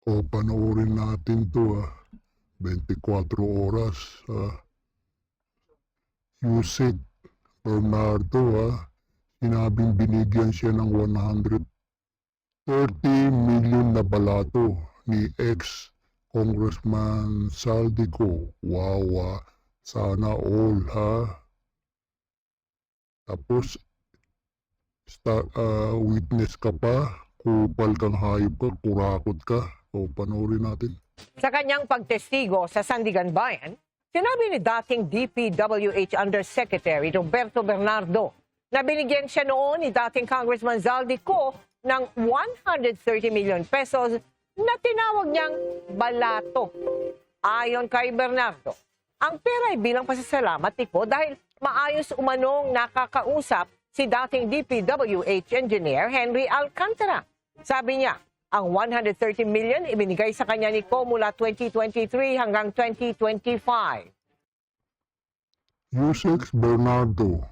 O panoorin natin 'to, 24 oras, Yusek Bernardo, sinabing binigyan siya ng 130 million na balato ni ex-Congressman Saldico. Wow, sana all, Tapos witness ka pa, kupal kang hayop ka, kurakot ka. O panoorin natin. Sa kanyang pagtestigo sa Sandigan Bayan, sinabi ni dating DPWH Undersecretary Roberto Bernardo na binigyan siya noon ni dating Congressman Zaldico ng 130 million pesos na tinawag niyang balato. Ayon kay Bernardo, ang pera ay bilang pasasalamat ni Ko dahil maayos umanong nakakausap si dating DPWH Engineer Henry Alcantara. Sabi niya, ang 130 million ibinigay sa kanya ni Ko mula 2023 hanggang 2025. Yusek Bernardo,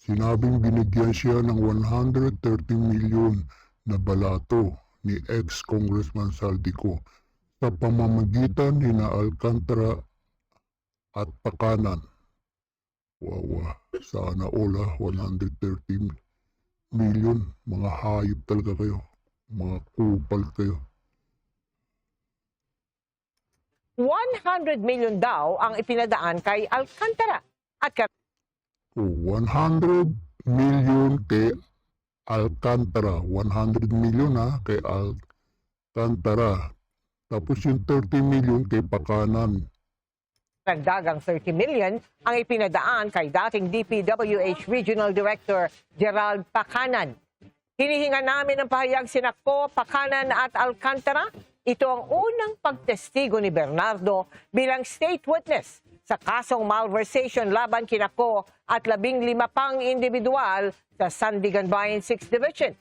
sinabing binigyan siya ng 130 million na balato ni ex-Congressman Saldico sa pamamagitan ni na Alcantara at Pakanan. Wow, sana all, 130 million. Mga hayop talaga kayo. Mga kupal kayo. 100 million daw ang ipinadaan kay Alcantara at 100 million kay Alcantara. 100 million kay Alcantara. Tapos yung 30 million kay Pakanan. Nagdagang 30 million ang ipinadaan kay dating DPWH Regional Director Gerald Pakanan. Hinihinga namin ng pahayag sina Ko, Pakanan at Alcantara. Ito ang unang pagtestigo ni Bernardo bilang state witness sa kasong malversation laban kina Ko at 15 pang individual sa Sandigan Bayan 6th Division.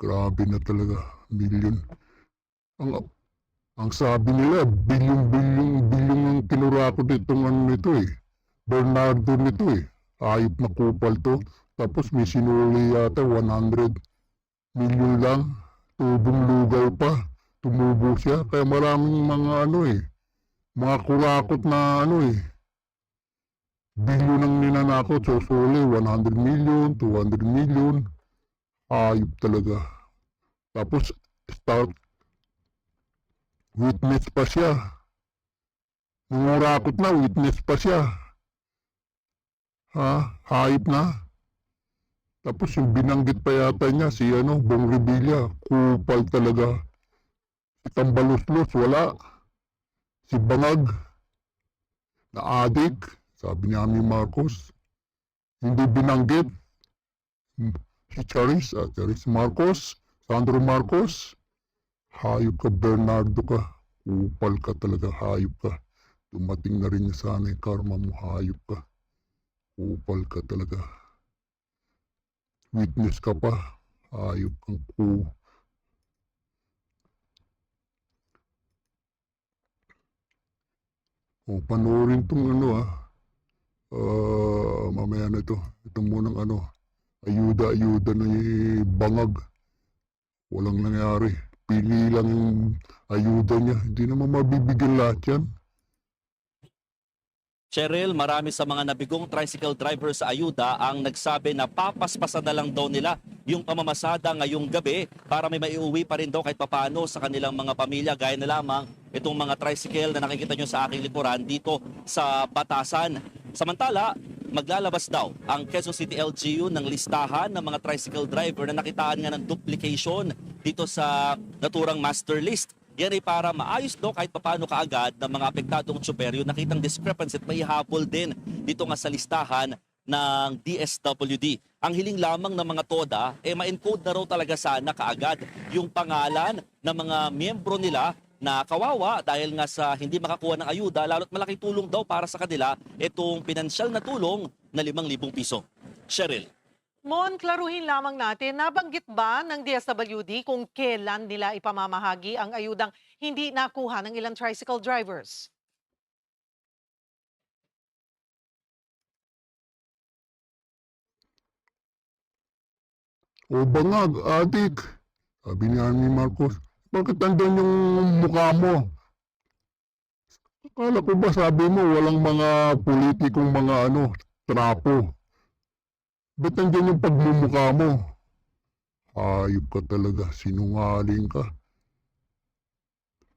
Grabe na talaga. Million. Ang sabi nila, bilyon ang kinurakot itong nito Bernardo nito Ayop na kupal to. Tapos may sinuli yata 100 million lang. Tubong lugaw pa. Tumubo siya. Kaya maraming mga mga kurakot na bilyon ang ninanakot. So suli 100 million, 200 million. Ayop talaga. Tapos start witness pa siya. Nangurakot na, witness pa siya. Hayop na. Tapos yung binanggit pa yata niya, si Bong Revilla, kupal talaga. Si Tambaluslos, wala. Si Bangag, na adik, sabi ni Ami Marcos. Hindi binanggit. Si Charis Marcos, Sandro Marcos. Hayop ka, Bernardo ka. Kupal ka talaga, hayop ka. Dumating na rin sana yung karma mo, hayop ka. Kupal ka talaga. Witness ka pa. Hayop kang panoorin tong mamaya na ito. Ito munang ayuda na Bangag. Walang nangyari. Pili lang yung ayuda niya. Hindi naman mabibigyan lahat yan. Cheryl, marami sa mga nabigong tricycle driver sa ayuda ang nagsabi na papaspasan na lang daw nila yung pamamasada ngayong gabi para may maiuwi pa rin daw kahit papano sa kanilang mga pamilya. Gaya na lamang itong mga tricycle na nakikita nyo sa aking likuran dito sa Batasan. Samantala, maglalabas daw ang Quezon City LGU ng listahan ng mga tricycle driver na nakitaan nga ng duplication dito sa naturang master list. Yan ay para maayos daw kahit papaano kaagad ng mga apektadong tsuper yung nakitang discrepancy at may habol din dito nga sa listahan ng DSWD. Ang hiling lamang ng mga TODA, ma-encode na raw talaga sana kaagad yung pangalan ng mga miyembro nila na kawawa dahil nga sa hindi makakuha ng ayuda, lalo't malaking tulong daw para sa kanila itong pinansyal na tulong na 5,000 piso. Cheryl. Mon, klaruhin lamang natin, nabanggit ba ng DSWD kung kailan nila ipamamahagi ang ayudang hindi nakuha ng ilang tricycle drivers? O bangag, adik. Sabi ni Marcos, bakit nandun yung mukha mo? Akala ko ba sabi mo walang mga politikong mga trapo. Ba't nandyan yung pagmumukha mo? Hayop ka talaga, sinungaling ka.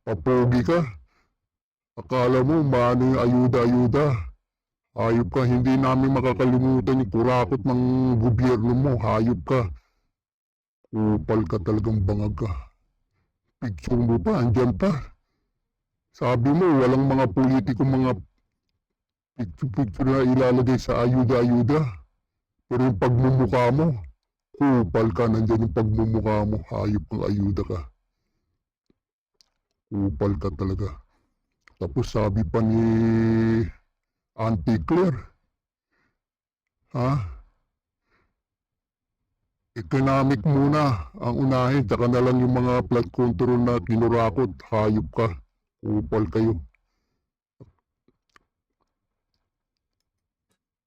Papogi ka. Akala mo maano yung ayuda-ayuda. Hayop ka, hindi namin makakalimutan yung kurakot ng gobyerno mo. Hayop ka. Upal ka talagang bangag ka. Picture mo pa, andyan pa. Sabi mo, walang mga politiko, mga picture na ilalagay sa ayuda-ayuda. Pero yung pagmumukha mo, upal ka, nandyan yung pagmumukha mo. Hayop ng ayuda ka. Upal ka talaga. Tapos sabi pa ni Auntie Claire, economic muna ang unahin, tsaka na lang yung mga flood control na kinurakot. Hayop ka. Upal kayo.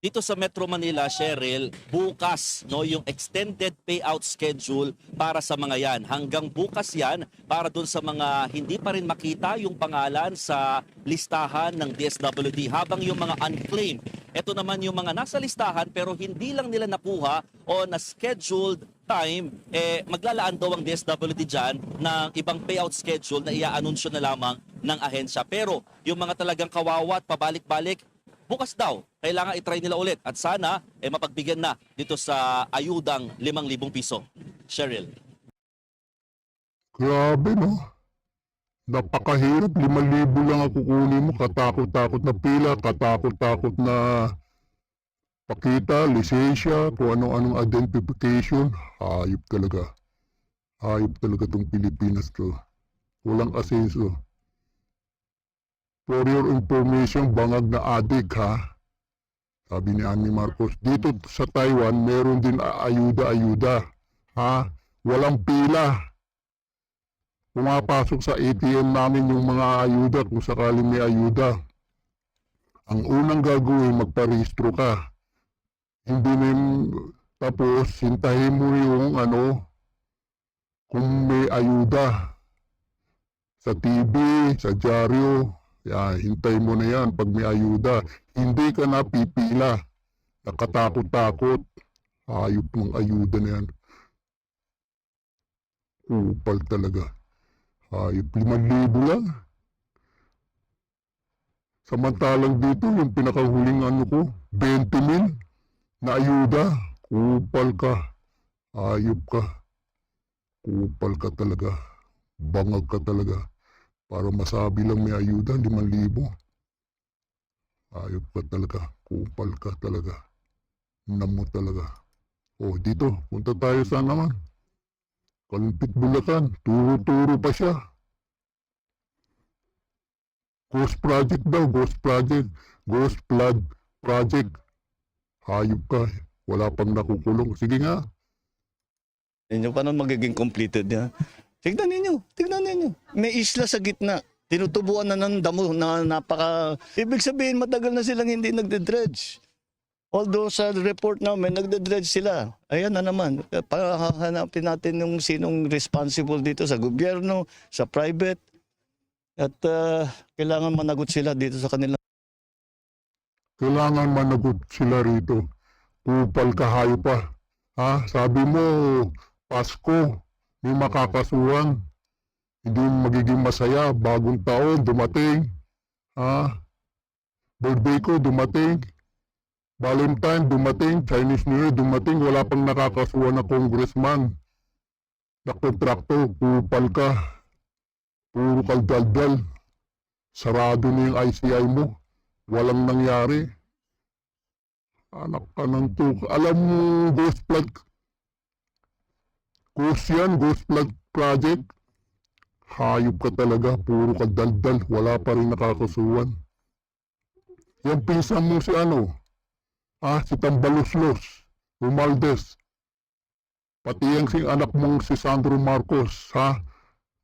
Dito sa Metro Manila, Cheryl, bukas yung extended payout schedule para sa mga yan. Hanggang bukas yan para dun sa mga hindi pa rin makita yung pangalan sa listahan ng DSWD. Habang yung mga unclaimed, ito naman yung mga nasa listahan pero hindi lang nila nakuha o na scheduled time, maglalaan daw ang DSWD dyan ng ibang payout schedule na ia-anunsyo na lamang ng ahensya. Pero yung mga talagang kawawa at pabalik-balik, bukas daw, kailangan itry nila ulit at sana mapagbigyan na dito sa ayudang 5,000 piso. Cheryl. Grabe no. Napakahirap. 5,000 lang ako kunin mo. Katakot-takot na pila. Katakot-takot na pakita, lisensya, kung anong identification. Hayop talaga. Hayop talaga tong Pilipinas to. Walang asenso. For your information, bangag na adik ha. Sabi ni Annie Marcos, dito sa Taiwan, meron din ayuda-ayuda. Ha? Walang pila. Pumapasok sa ATM namin yung mga ayuda kung sakaling may ayuda. Ang unang gagawin, magparehistro ka. Hindi na tapos, hintahin mo yung kung may ayuda. Sa TV, sa dyaryo, yan, hintay mo na yan pag may ayuda. Hindi ka na pipila. Nakatakot-takot. Hayop ng ayuda na yan. Upal talaga. Hayop, 5,000 lang. Samantalang dito, yung pinakahuling ko, 20,000 na ayuda. Upal ka. Hayop ka. Upal ka talaga. Bangag ka talaga. Para masabi lang may ayuda, 5,000. Ayop ka talaga. Kupal ka talaga. Namo talaga. O, dito. Punta tayo sa naman. Kalumpit Bulacan. Turo-turo pa siya. Ghost project daw. Ghost project. Ghost flood project. Hayop ka. Wala pang nakukulong. Sige nga. Inyo, paano magiging completed yan? Tignan ninyo. May isla sa gitna. Tinutubuan na ng damo na napaka... Ibig sabihin, matagal na silang hindi nagde-dredge. Although sa report namin, nagde-dredge sila. Ayan na naman. Pahanapin natin yung sinong responsible dito sa gobyerno, sa private. At kailangan managot sila dito sa kanila. Kailangan managot sila rito. Kupal ka, hayop pa. Ha? Sabi mo, Pasko. May makakasuhan, hindi magiging masaya, bagong taon, dumating, birthday ko, dumating, Valentine, dumating, Chinese New Year, dumating, wala pang nakakasuhan na congressman, na kontrakto, kupal ka, puro kaldaldal, sarado na yung ICI mo, walang nangyari, anak ka ng tuka, alam mo, ghost flood, Ghost yan, Ghost Flood Project. Hayop ka talaga, puro ka daldal, wala pa rin nakakasuhan. Yung pinsan mo si si Tambaloslos, Romualdez. Pati yung anak mong si Sandro Marcos,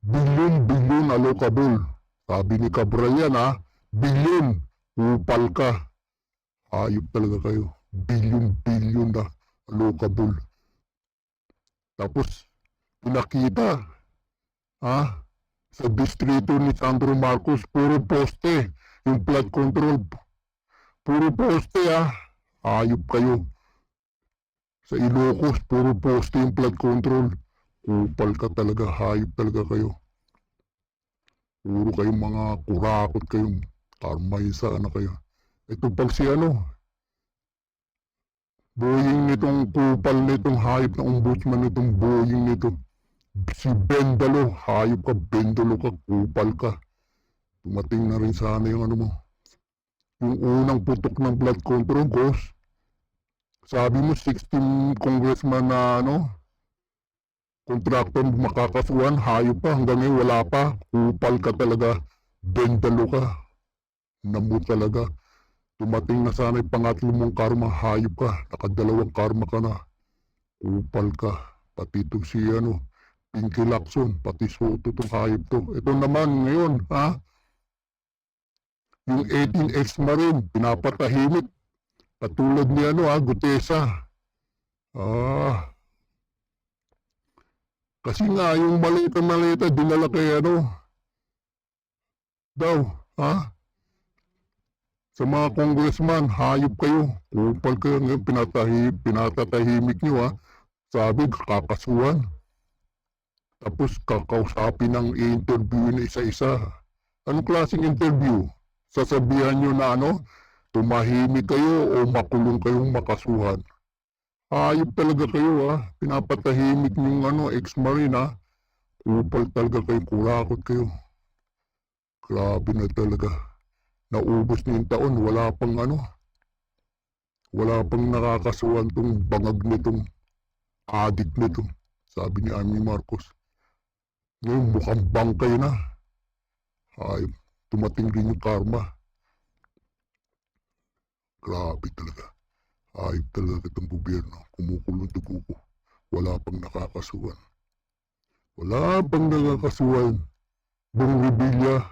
bilyon allocable. Sabi ni Cabral yan, bilyon, upal ka. Hayop talaga kayo, bilyon na allocable. Tapos, pinakita, ha? Sa distrito ni Sandro Marcos, puro poste. Yung flood control, puro poste, ha? Ayop kayo. Sa Ilocos, puro poste yung flood control. Kupal ka talaga, hayop talaga kayo. Puro kayong mga kurakot kayong karmaysa na kayo. Ito pag si boying nitong kupal nitong hayop na ombudsman nitong boying nito. Si Bendalo, hayop ka, Bendalo ka, kupal ka. Tumating na rin sana yung mo. Yung unang putok ng flood control, boss. Sabi mo 16 congressman na kontraktor makakasuhan, hayop pa, hanggang ngayon wala pa. Kupal ka talaga, Bendalo ka. Namo talaga. Tumating na sana yung pangatlo mong karma, hayop ka. Nakadalawang karma ka na. Kupal ka. Pati ito si Pinky Lacson, pati Soto itong hayop to. Ito naman ngayon, ha? Yung 18X Marine, pinapatahimik. Katulad ni Gutesa. Kasi nga, yung malita-malita, dinala kay daw, ha? Sa mga congressman, hayop kayo. Kupal kayo ngayon, pinatatahimik nyo, ha? Sabi, kakasuhan. Tapos kakausapin ng interview na isa-isa. Anong klaseng interview? Sasabihan nyo na tumahimik kayo o makulong kayong makasuhan. Hayop talaga kayo, ha? Pinapatahimik yung ex-marine, ha? Kupal talaga kayo, kurakot kayo. Grabe na talaga. Naubos na yung taon, wala pang nakakasuhan tong bangag nitong adik nito. Sabi ni Amy Marcos. Ngayon mukhang bangkay na. Hayop, tumating rin yung karma. Grabe talaga. Hayop talaga itong gobyerno. Kumukulong dugo ko. Wala pang nakakasuhan. Wala pang nakakasuhan. Bong Revilla.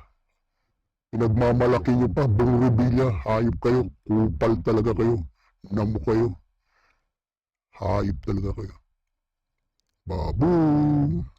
Pinagmamalaki nyo pa. Bong Revilla. Hayop kayo. Kupal talaga kayo. Namo kayo. Hayop talaga kayo. Baboom.